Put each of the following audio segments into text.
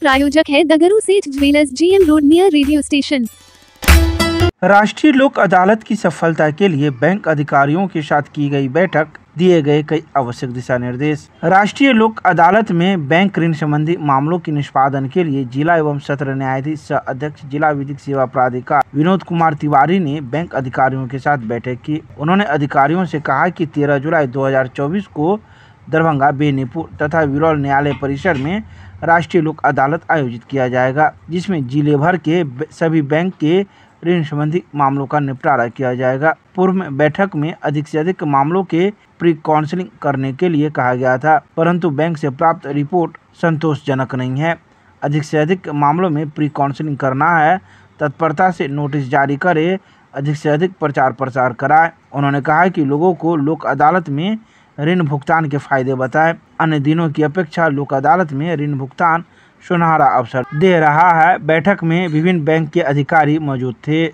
प्रायोजक है दगरू सेठ jewellers, GM road near radio station. राष्ट्रीय लोक अदालत की सफलता के लिए बैंक अधिकारियों के साथ की गई बैठक, दिए गए कई आवश्यक दिशा निर्देश। राष्ट्रीय लोक अदालत में बैंक ऋण संबंधी मामलों के निष्पादन के लिए जिला एवं सत्र न्यायाधीश सह अध्यक्ष जिला विधिक सेवा प्राधिकार विनोद कुमार तिवारी ने बैंक अधिकारियों के साथ बैठक की। उन्होंने अधिकारियों से कहा कि 13 जुलाई 2024 को दरभंगा, बेनीपुर तथा विरौल न्यायालय परिसर में राष्ट्रीय लोक अदालत आयोजित किया जाएगा, जिसमें जिले भर के सभी बैंक के ऋण संबंधी मामलों का निपटारा किया जाएगा। पूर्व में बैठक में अधिक से अधिक मामलों के प्री काउंसलिंग करने के लिए कहा गया था, परंतु बैंक से प्राप्त रिपोर्ट संतोषजनक नहीं है। अधिक से अधिक मामलों में प्री काउंसलिंग करना है, तत्परता से नोटिस जारी करे, अधिक से अधिक प्रचार प्रसार कराए। उन्होंने कहा कि लोगों को लोक अदालत में ऋण भुगतान के फायदे बताएं। अन्य दिनों की अपेक्षा लोक अदालत में ऋण भुगतान सुनहरा अवसर दे रहा है। बैठक में विभिन्न बैंक के अधिकारी मौजूद थे।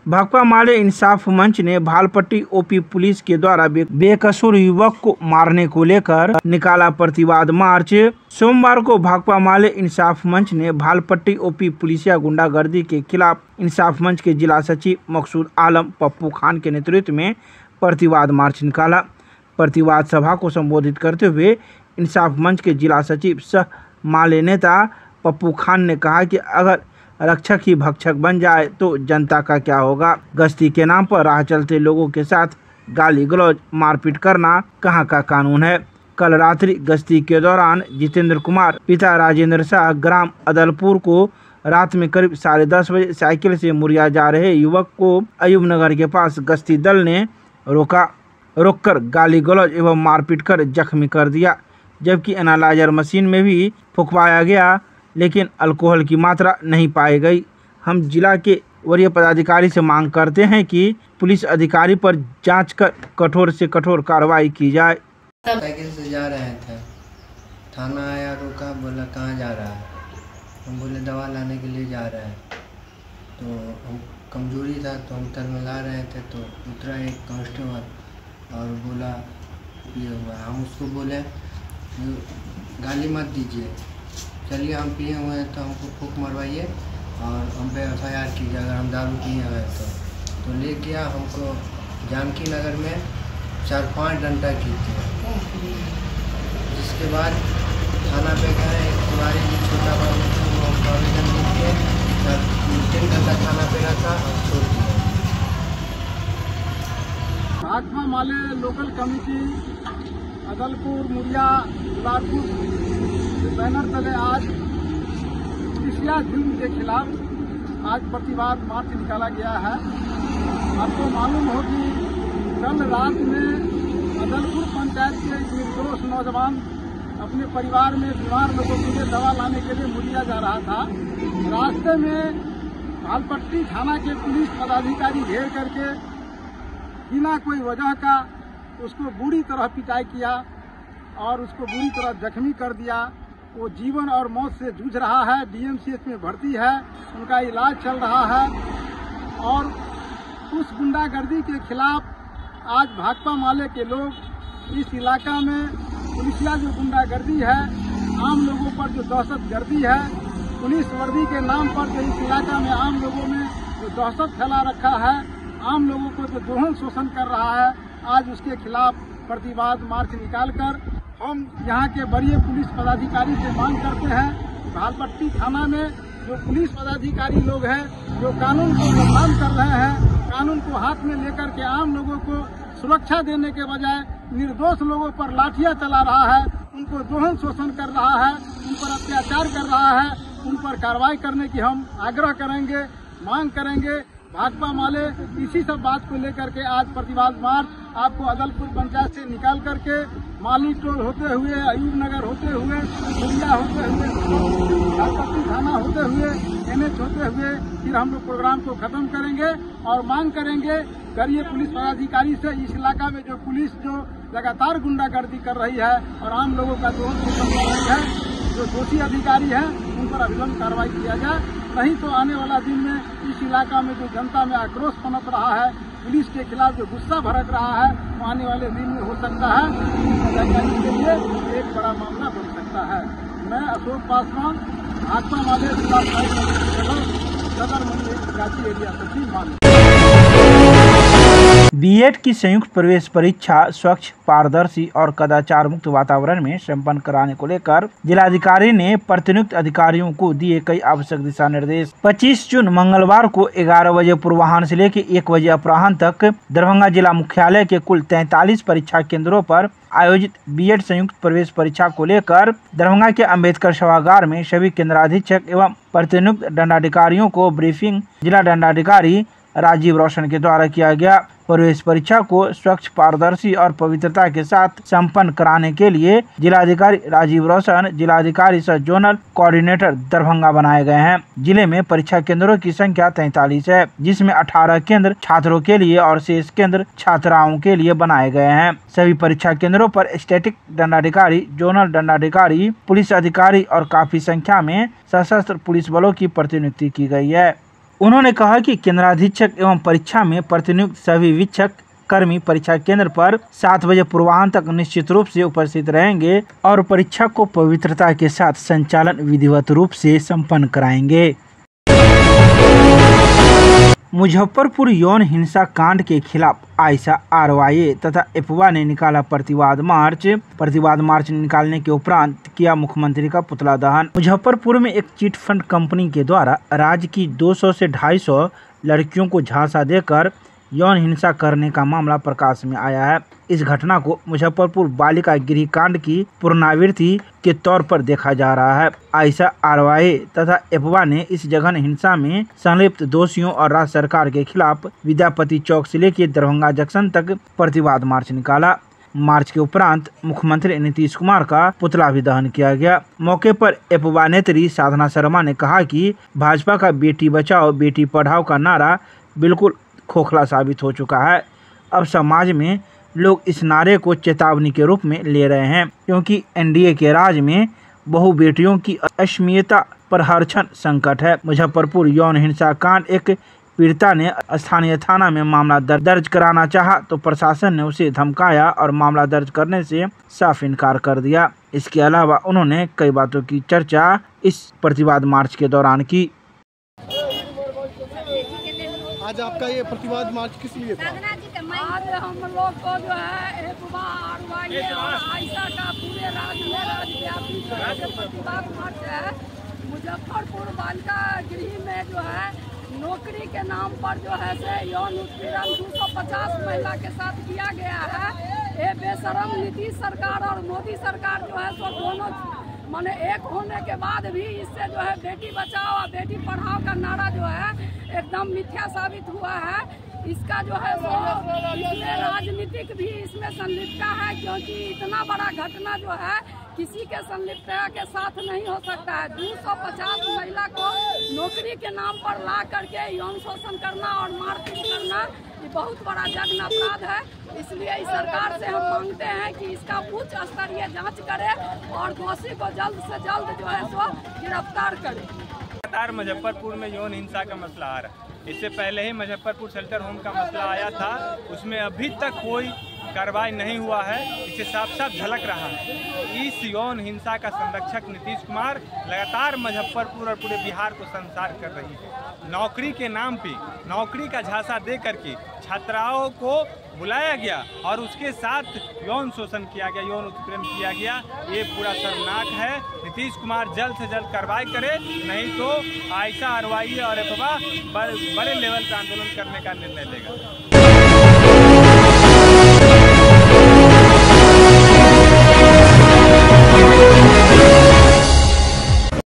भाकपा माले इंसाफ मंच ने भालपट्टी ओपी पुलिस के द्वारा बेकसूर युवक को मारने को लेकर निकाला प्रतिवाद मार्च। सोमवार को भाकपा माले इंसाफ मंच ने भालपट्टी ओपी पुलिसिया गुंडागर्दी के खिलाफ इंसाफ मंच के जिला सचिव मकसूद आलम पप्पू खान के नेतृत्व में प्रतिवाद मार्च निकाला। प्रतिवाद सभा को संबोधित करते हुए इंसाफ मंच के जिला सचिव सह माले नेता पप्पू खान ने कहा कि अगर रक्षक ही भक्षक बन जाए तो जनता का क्या होगा। गश्ती के नाम पर राह चलते लोगों के साथ गाली गलौज मारपीट करना कहाँ का कानून है। कल रात्रि गश्ती के दौरान जितेंद्र कुमार पिता राजेंद्र शाह ग्राम अदलपुर को रात में करीब 10:30 बजे साइकिल से मुरिया जा रहे युवक को अयूब नगर के पास गश्ती दल ने रोककर गाली गलौज एवं मारपीट कर जख्मी कर दिया, जबकि एनालाइजर मशीन में भी फुकवाया गया, लेकिन अल्कोहल की मात्रा नहीं पाई गई। हम जिला के वरीय पदाधिकारी से मांग करते हैं कि पुलिस अधिकारी पर जांच कर कठोर से कठोर कार्रवाई की जाए। साइकिल से जा रहे थे, थाना आया, रोका, बोला कहाँ जा रहा है। हम बोले दवा लाने के लिए जा रहे हैं। तो हम कमजोरी था तो हम टरमला रहे थे, तो उतरा एक कांस्टेबल और बोला ये हुआ। हम उसको बोले गाली मत दीजिए, चलिए हम पिए हुए हैं तो हमको फूंक मरवाइए और हम पे FIR कीजिए अगर हम दारू पिए हुए हैं तो ले गया हमको जानकी नगर में 4-5 डंडा कीजिए। जिसके बाद थाना पे गए, एक कुमारी जी छोटा बाबू को आवेदन लिख के 3 घंटा थाना पे रखा और छोड़ दिया। भाकपा माले लोकल कमेटी अदलपुर, मुरिया, दुलारपुर के बैनर तले आज पुलिसिया जुल्म के खिलाफ आज प्रतिवाद मार्च निकाला गया है। आपको मालूम हो कि कल रात में अदलपुर पंचायत के निर्दोष नौजवान अपने परिवार में बीमार लोगों के लिए दवा लाने के लिए मुरिया जा रहा था। रास्ते में भालपट्टी थाना के पुलिस पदाधिकारी घेर करके बिना कोई वजह का उसको बुरी तरह पिटाई किया और उसको बुरी तरह जख्मी कर दिया। वो जीवन और मौत से जूझ रहा है, DMCH में भर्ती है, उनका इलाज चल रहा है। और उस गुंडागर्दी के खिलाफ आज भाकपा माले के लोग इस इलाका में पुलिसिया जो गुंडागर्दी है, आम लोगों पर जो दहशतगर्दी है, पुलिस वर्दी के नाम पर जो इस इलाका में आम लोगों में जो दहशत फैला रखा है, आम लोगों को जो दोहन शोषण कर रहा है, आज उसके खिलाफ प्रतिवाद मार्च निकालकर हम यहाँ के वरीय पुलिस पदाधिकारी से मांग करते हैं कि भालपट्टी थाना में जो पुलिस पदाधिकारी लोग हैं, जो कानून को बदनाम कर रहे हैं, कानून को हाथ में लेकर के आम लोगों को सुरक्षा देने के बजाय निर्दोष लोगों पर लाठियां चला रहा है, उनको दोहन शोषण कर रहा है, उन पर अत्याचार कर रहा है, उन पर कार्रवाई करने की हम आग्रह करेंगे, मांग करेंगे। भाकपा माले इसी सब बात को लेकर के आज प्रतिवाद मार्च आपको अदलपुर पंचायत से निकाल करके माली टोल होते हुए, अयूब नगर होते हुए, मुरिया होते हुए, भालपट्टी थाना होते हुए, NH होते हुए फिर हम लोग प्रोग्राम को खत्म करेंगे और मांग करेंगे वरीय पुलिस पदाधिकारी से इस इलाका में जो पुलिस जो लगातार गुंडागर्दी कर रही है और आम लोगों का दोहन शोषण कर रही है, जो दोषी अधिकारी हैं उन पर अविलंब कार्रवाई किया जाए। नहीं तो आने वाला दिन में इस इलाका में जो जनता में आक्रोश पनप रहा है, पुलिस के खिलाफ जो गुस्सा भड़क रहा है, वो आने वाले दिन में हो सकता है के लिए एक बड़ा मामला बन सकता है। सकता है। मैं अशोक पासवान, भाकपा माले जिला सदर मंडल रांची एरिया सचिव माले। बीएड की संयुक्त प्रवेश परीक्षा स्वच्छ, पारदर्शी और कदाचार मुक्त वातावरण में संपन्न कराने को लेकर जिलाधिकारी ने प्रतिनियुक्त अधिकारियों को दिए कई आवश्यक दिशा निर्देश। 25 जून मंगलवार को 11 बजे पूर्वाह्न से लेकर 1 बजे अपराह्न तक दरभंगा जिला मुख्यालय के कुल 43 परीक्षा केंद्रों पर आयोजित बीएड संयुक्त प्रवेश परीक्षा को लेकर दरभंगा के अंबेडकर सभागार में सभी केंद्राधीक्षक एवं प्रतिनियुक्त दंडाधिकारियों को ब्रीफिंग जिला दंडाधिकारी राजीव रोशन के द्वारा किया गया। प्रवेश परीक्षा को स्वच्छ, पारदर्शी और पवित्रता के साथ संपन्न कराने के लिए जिलाधिकारी राजीव रोशन जिलाधिकारी सह जोनल कोऑर्डिनेटर दरभंगा बनाए गए हैं। जिले में परीक्षा केंद्रों की संख्या 43 है, जिसमें 18 केंद्र छात्रों के लिए और शेष केंद्र छात्राओं के लिए बनाए गए हैं। सभी परीक्षा केंद्रों पर स्टैटिक दंडाधिकारी, जोनल दंडाधिकारी, पुलिस अधिकारी और काफी संख्या में सशस्त्र पुलिस बलों की प्रतिनियुक्ति की गई है। उन्होंने कहा कि केंद्राधीक्षक एवं परीक्षा में प्रतिनियुक्त सभी वीक्षक कर्मी परीक्षा केंद्र पर 7 बजे पूर्वाह्न तक निश्चित रूप से उपस्थित रहेंगे और परीक्षा को पवित्रता के साथ संचालन विधिवत रूप से संपन्न कराएंगे। मुजफ्फरपुर यौन हिंसा कांड के खिलाफ आयशा आरवाई तथा एफवा ने निकाला प्रतिवाद मार्च निकालने के उपरांत किया मुख्यमंत्री का पुतला दहन। मुजफ्फरपुर में एक चिट फंड कंपनी के द्वारा राज्य की 200 से 250 लड़कियों को झांसा देकर यौन हिंसा करने का मामला प्रकाश में आया है। इस घटना को मुजफ्फरपुर बालिका गृह कांड की पुनरावृत्ति के तौर पर देखा जा रहा है। आयशा आरवाई तथा एफवा ने इस जघन्य हिंसा में संलिप्त दोषियों और राज्य सरकार के खिलाफ विद्यापति चौक से लेकर दरभंगा जंक्शन तक प्रतिवाद मार्च निकाला। मार्च के उपरांत मुख्यमंत्री नीतीश कुमार का पुतला भी दहन किया गया। मौके पर एफवा नेत्री साधना शर्मा ने कहा कि भाजपा का बेटी बचाओ बेटी पढ़ाओ का नारा बिल्कुल खोखला साबित हो चुका है। अब समाज में लोग इस नारे को चेतावनी के रूप में ले रहे हैं, क्योंकि एनडीए के राज में बहु बेटियों की अस्मिता पर हर क्षण संकट है। मुजफ्फरपुर यौन हिंसा कांड एक पीड़िता ने स्थानीय थाना में मामला दर्ज कराना चाहा तो प्रशासन ने उसे धमकाया और मामला दर्ज करने से साफ इनकार कर दिया। इसके अलावा उन्होंने कई बातों की चर्चा इस प्रतिवाद मार्च के दौरान की। आज आपका ये प्रतिवाद मार्च किस लिए था? आज हम लोग को जो है एफवा आरवाई और आयशा का पूरे राज्यव्यापी प्रतिवाद मार्च है। मुजफ्फरपुर बालिका गृह में जो है नौकरी के नाम पर जो है से यौन उत्पीड़न 250 महिला के साथ किया गया है। ये बेशरम नीतीश सरकार और मोदी सरकार जो है सो दोनों माने एक होने के बाद भी इससे जो है बेटी बचाओ और बेटी पढ़ाओ का नारा जो है एकदम मिथ्या साबित हुआ है। इसका जो है सो इसमें राजनीतिक भी इसमें संलिप्तता है, क्योंकि इतना बड़ा घटना जो है किसी के संलिप्तता के साथ नहीं हो सकता है। 250 महिला को नौकरी के नाम पर ला करके यौन शोषण करना और मारपीट करना ये बहुत बड़ा जघन्य अपराध है। इसलिए इस सरकार से हम मांगते हैं कि इसका उच्च स्तरीय जांच करे और दोषी को जल्द से जल्द जो है सो गिरफ्तार करे। लगातार मुजफ्फरपुर में यौन हिंसा का मसला आ रहा है। इससे पहले ही मुजफ्फरपुर शेल्टर होम का मसला आया था, उसमें अभी तक कोई कार्रवाई नहीं हुआ है। इससे साफ साफ झलक रहा है इस यौन हिंसा का संरक्षक नीतीश कुमार लगातार मुजफ्फरपुर और पूरे बिहार को संसार कर रही है। नौकरी के नाम पे नौकरी का झांसा दे करके छात्राओं को बुलाया गया और उसके साथ यौन शोषण किया गया, यौन उत्पीड़न किया गया। ये पूरा शर्मनाक है। नीतीश कुमार जल्द से जल्द कार्रवाई करे, नहीं तो आयशा आरवाई और एफवा बड़े लेवल पर आंदोलन करने का निर्णय लेगा।